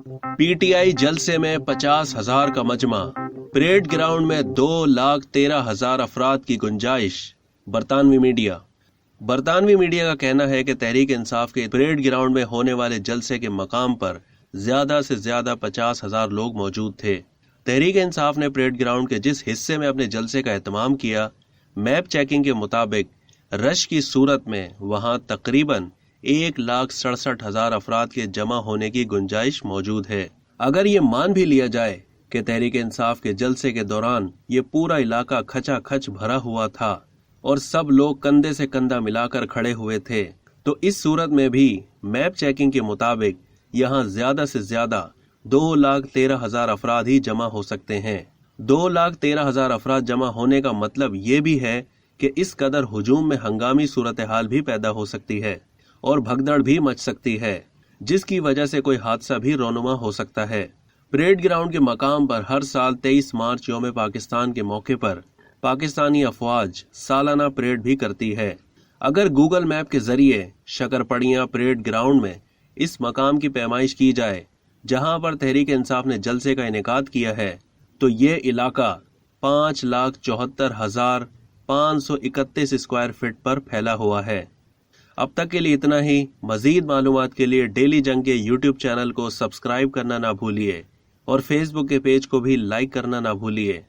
PTI जलसे में 50,000 का मजमा, परेड ग्राउंड में 2,13,000 अफराद की गुंजाइश। बरतानवी मीडिया का कहना है कि तहरीक इंसाफ के परेड ग्राउंड में होने वाले जलसे के मकाम पर ज्यादा से ज्यादा 50,000 लोग मौजूद थे। तहरीक इंसाफ ने परेड ग्राउंड के जिस हिस्से में अपने जलसे का एहतमाम किया, मैप चेकिंग के मुताबिक रश की सूरत में वहां तकरीबन 1,67,000 अफराद के जमा होने की गुंजाइश मौजूद है। अगर ये मान भी लिया जाए कि तहरीक इंसाफ के जलसे के दौरान ये पूरा इलाका खचाखच भरा हुआ था और सब लोग कंधे से कंधा मिलाकर खड़े हुए थे, तो इस सूरत में भी मैप चेकिंग के मुताबिक यहाँ ज्यादा से ज्यादा 2,13,000 अफराद ही जमा हो सकते हैं। 2,13,000 अफराद जमा होने का मतलब ये भी है कि इस कदर हुजूम में हंगामी सूरत हाल भी पैदा हो सकती है और भगदड़ भी मच सकती है, जिसकी वजह से कोई हादसा भी रोनुमा हो सकता है। परेड ग्राउंड के मकाम पर हर साल 23 मार्च यौम पाकिस्तान के मौके पर पाकिस्तानी अफवाज सालाना परेड भी करती है। अगर गूगल मैप के जरिए शकरपड़ियां परेड ग्राउंड में इस मकाम की पैमाइश की जाए जहां पर तहरीक इंसाफ ने जलसे का इनेकाद किया है, तो ये इलाका 5,74,531 स्क्वायर फीट पर फैला हुआ है। अब तक के लिए इतना ही। मजीद मालूमात के लिए डेली जंग के यूट्यूब चैनल को सब्सक्राइब करना ना भूलिए और फेसबुक के पेज को भी लाइक करना ना भूलिए।